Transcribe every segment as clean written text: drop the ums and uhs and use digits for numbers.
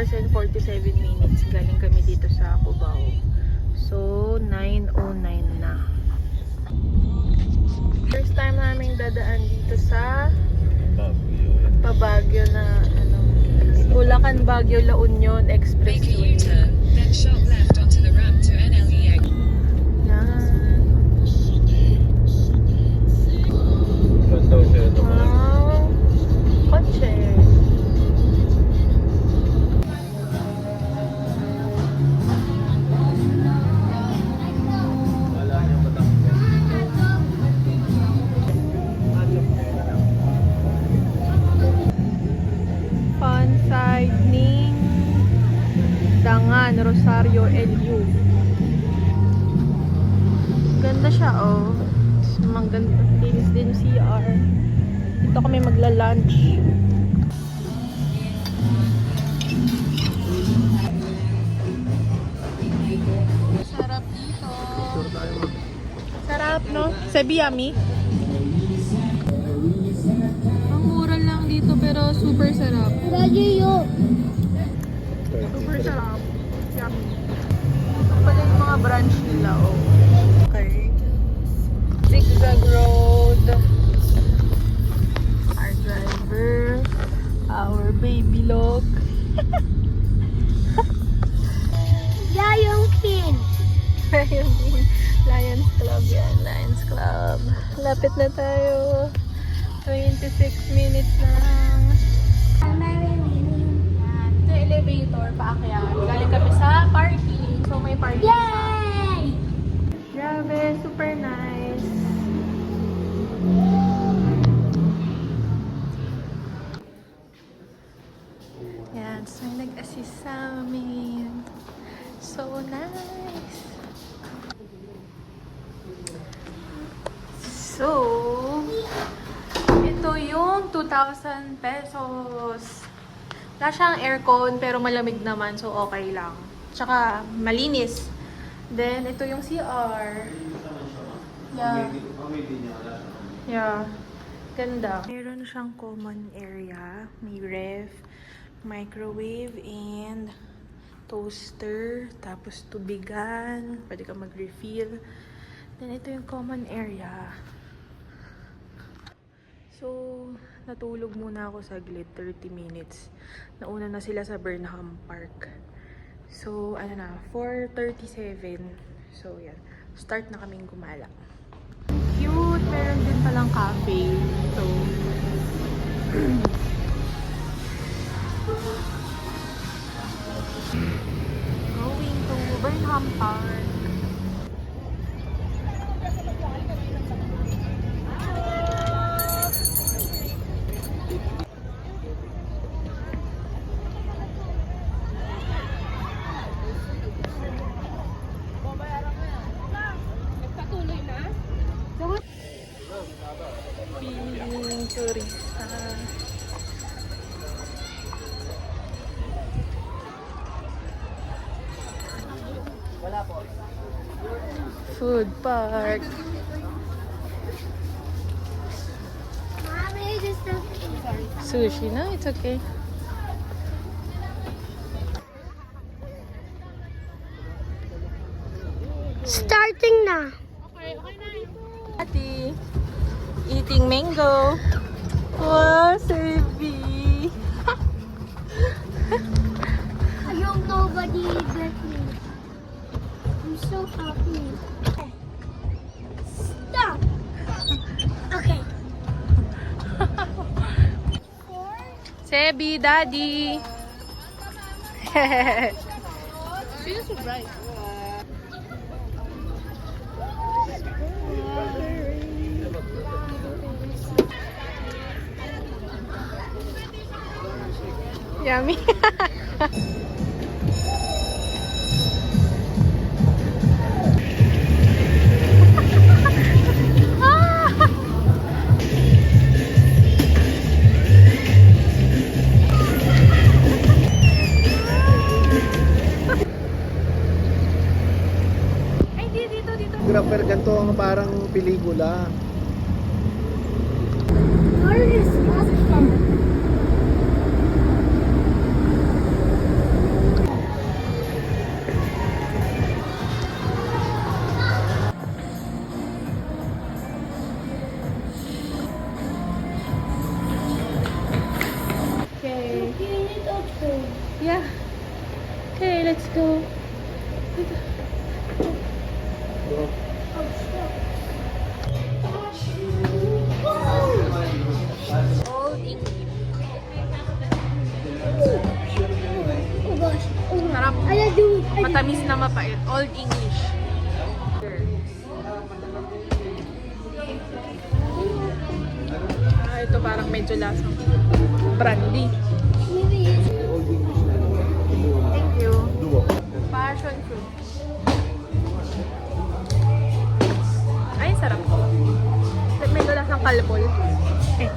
hours and 47 minutes. Galing kami dito sa Cubao. So, 9:09 na. First time namin dadaan dito sa Baguio na ano, Bulacan, Baguio, La Union Expressway. Then sharp left onto the ramp to NLE. Wow, kotse. Fanside ning Dangan, Rosario, LU. Ganda siya, oh. Ganda, linis din CR. Dito kami magla-lunch. Sarap dito. Sarap, no? Sabi yummy. Ang mura lang dito pero super sarap. Super sarap. Yummy. Ito pala yung mga branch nila, oh. Okay. Zigzag Road. Our driver. Our baby log. Lion King. Lions Club yan. Lions Club. Lapit na tayo. 26 minutes na lang. Ito yung elevator, paakyat. Galing kami sa parking. So may parking. Yay! Grabe, super nice. Yan, so may nag-assist sa amin. So nice. So, ito yung 2,000 pesos. Wala siyang aircon pero malamig naman, so okay lang. Tsaka malinis. Then, ito yung CR. Yeah. Yeah. Ganda. Meron siyang common area. May ref, microwave, and toaster. Tapos tubigan. Pwede ka mag-refill. Then, ito yung common area. So, natulog muna ako saglit, 30 minutes. Nauna na sila sa Burnham Park. So, ano na, 4:37. So, yan. Start na kaming gumala. Cute! Meron din palang cafe. So, going to Burnham Park. Piling turista. Food park. Mommy, just Sushi, no? It's okay. starting na. Ati, eating mango. Wow, Serbi. Ayong nobody get me. I'm so happy. Stop. Okay. Sebi, daddy. Feels so bright. Yummy. Grapper, ganito ang parang pelikula. Where is Oscar? mapait. Old English. Ito parang medyo lasang brandy. Old English na. Thank you. Duo. Passion fruit. Ay, sarap. Medyo lasang kalpol. Eh.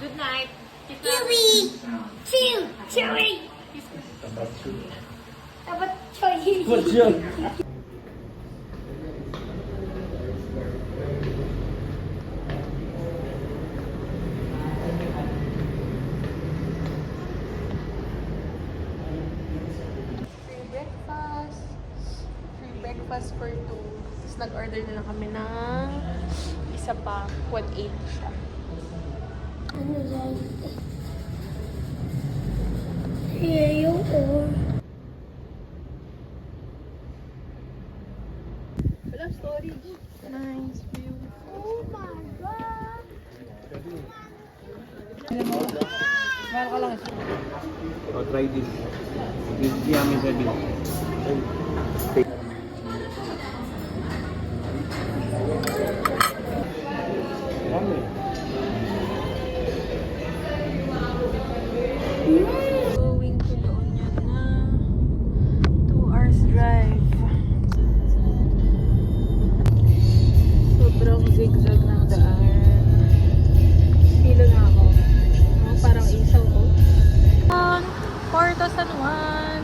Good night. Chewy! Chewy! Dapat chewy. What's yun? Free breakfast. Free breakfast for two. Tapos nag-order na lang kami ng isa pa. 1.8 siya. Ano yan? Yung Wala storage. Nice view. Oh my God! Meron ka lang. Oh, try this. This is yummy ready. Yummy. Going to La Union na 2 hours drive. Sobrang zigzag ng daan. Hilo na ako. Parang isaw ko. Porto San Juan.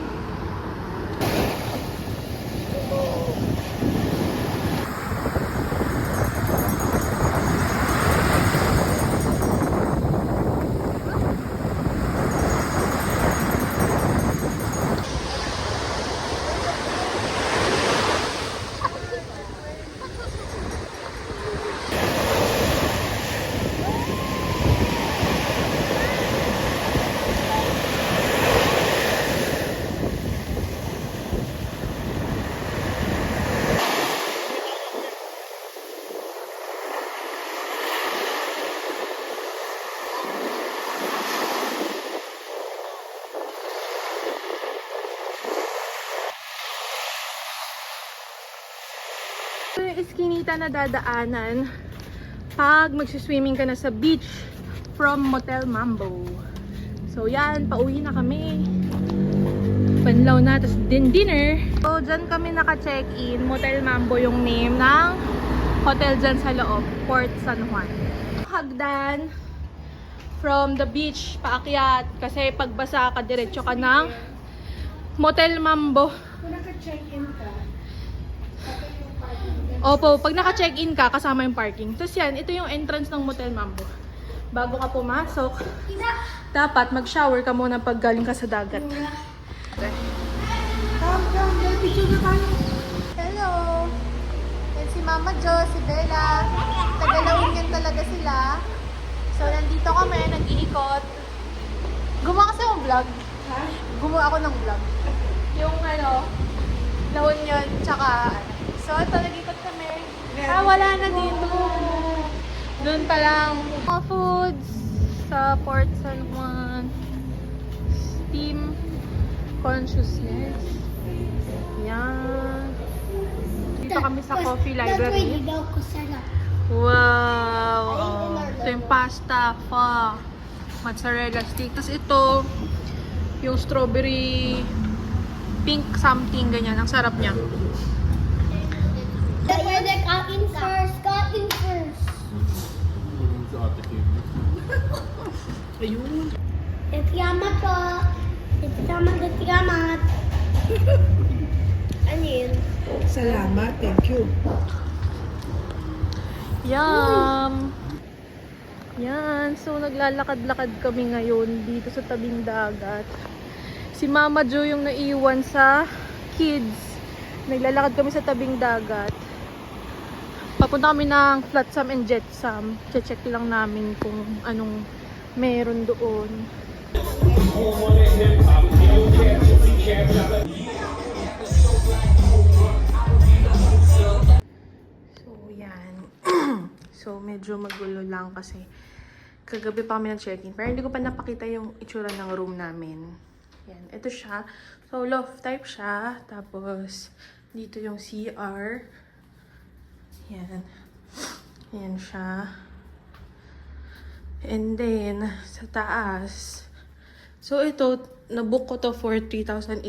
Ito yung iskinita na dadaanan pag magsiswimming ka na sa beach from Motel Mambo. So yan, pauwi na kami. Panlaw na, tapos dinner. So dyan kami naka-check-in. Motel Mambo yung name ng hotel dyan sa loob, Port San Juan. Hagdan from the beach paakyat kasi pagbasa ka diretso ka ng Motel Mambo. Kung naka-check-in ka, Opo, pag naka-check-in ka, kasama yung parking. Tapos yan, ito yung entrance ng Motel Mambo. Bago ka pumasok, dapat mag-shower ka muna pag galing ka sa dagat. Hello! Yan si Mama Jo, si Bella. Tagalawin yan talaga sila. So, nandito kami, nag-iikot. Gumawa kasi akong vlog. Gumawa ako ng vlog. Yung La Union, tsaka so, ito, nag-ikot kami. Wala na dito. Doon pa lang. Mga foods sa Port San Juan. Steam Consciousness. Yan. Dito kami sa Coffee Library. That's daw ko sarap. Wow! Ito yung pasta, pho, mozzarella stick. Tapos ito, yung strawberry pink something, ganyan. Ang sarap niya. Pwede kain first. Kain first. Ayun. Itiyamat to. Itiyamat. Ano yun? Salamat, thank you. Yum! Yan. So, naglalakad-lakad kami ngayon dito sa tabing dagat. Si Mama Jo yung naiwan sa kids. Naglalakad kami sa tabing dagat. Papunta kami ng Flotsam and Jetsam. Check lang namin kung anong meron doon. So, yan. So, medyo magulo lang kasi kagabi pa kami nag-check-in. Pero hindi ko pa napakita yung itsura ng room namin. Yan. Ito siya. So, loft type siya. Tapos, dito yung CR. Yan. Yan siya. And then, sa taas. So, ito, nabook ko to for 3,864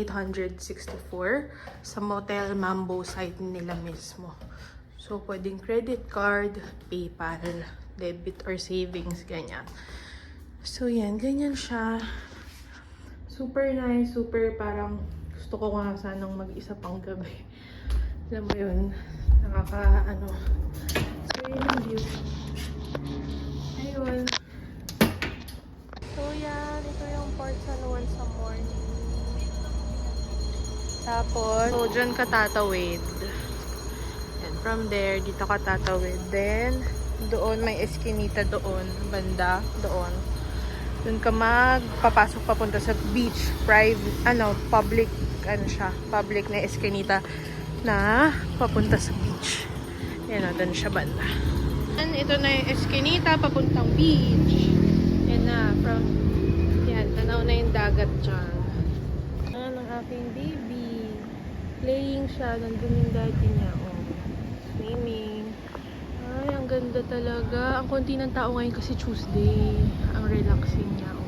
sa Motel Mambo site nila mismo. So, pwedeng credit card, PayPal, debit or savings, ganyan. So, yan. Ganyan siya. Super nice. Super parang gusto ko nga sanang mag-isa pang gabi. Alam mo yun. Nakaka-ano. So, yun ang view. Ayun. So, yan. Ito yung Port San Juan sa morning. Tapos, so, dyan ka tatawid. And from there, dito ka tatawid. Then, doon may eskinita doon. Banda, doon. Doon ka magpapasok papunta sa beach. Public, public na eskinita na papunta sa beach. Yan o, doon siya banda. And ito na yung eskinita papuntang beach. Yan na, tanaw na yung dagat dyan. Ang aking baby. Playing siya, nandun yung daddy niya. Oh. Swimming. Ay, ang ganda talaga. Ang konti ng tao ngayon kasi Tuesday. Ang relaxing niya. Oh.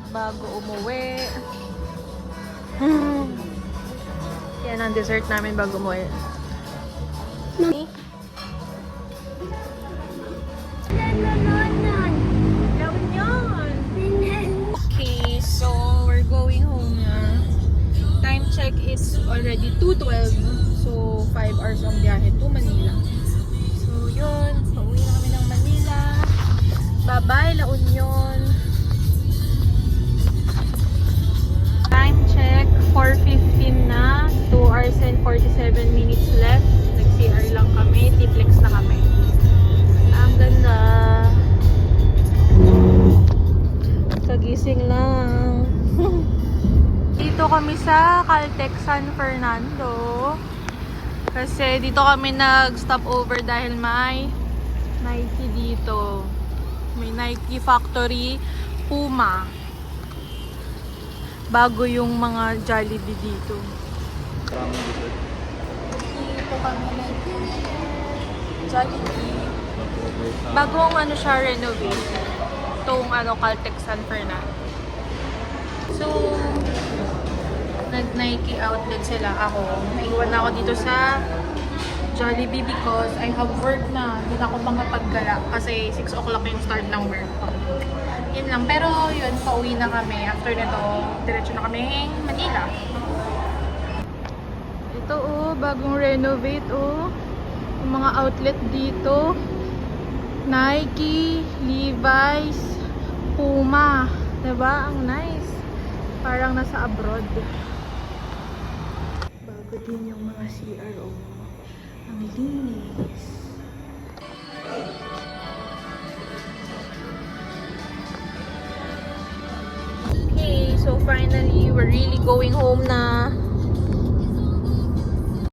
Bago umuwi. Yan ang dessert namin bago umuwi. Okay, so we're going home na. Time check is already 2:12. So 5 hours ang biyahe to Manila. So yun, pauwi na kami ng Manila. Bye-bye, La Union. Time check, 4:15 na. 2 hours and 47 minutes left. Nag-CR lang kami. T-flex na kami. Ang ganda. Kagising lang. Dito kami sa Caltex San Fernando. Kasi dito kami nag-stop over dahil may Nike dito. May Nike Factory Puma. Bago yung mga Jollibee dito. Dito kami Jollibee. Bagong siya renovate. Itong Caltex San Fernando. So, nag-Nike outlet sila. Ako, naiwan na ako dito sa Jollibee because I have work na. Hindi na ako makapag-gala kasi 6 o'clock yung start ng work ko. Yun lang. Pero yun, pauwi na kami. After nito, diretso na kami Manila. Ito bagong renovate yung mga outlet dito. Nike, Levi's, Puma. Diba? Ang nice. Parang nasa abroad. Bago din yung mga CRO. Ang linis. Okay, so finally, we're really going home na.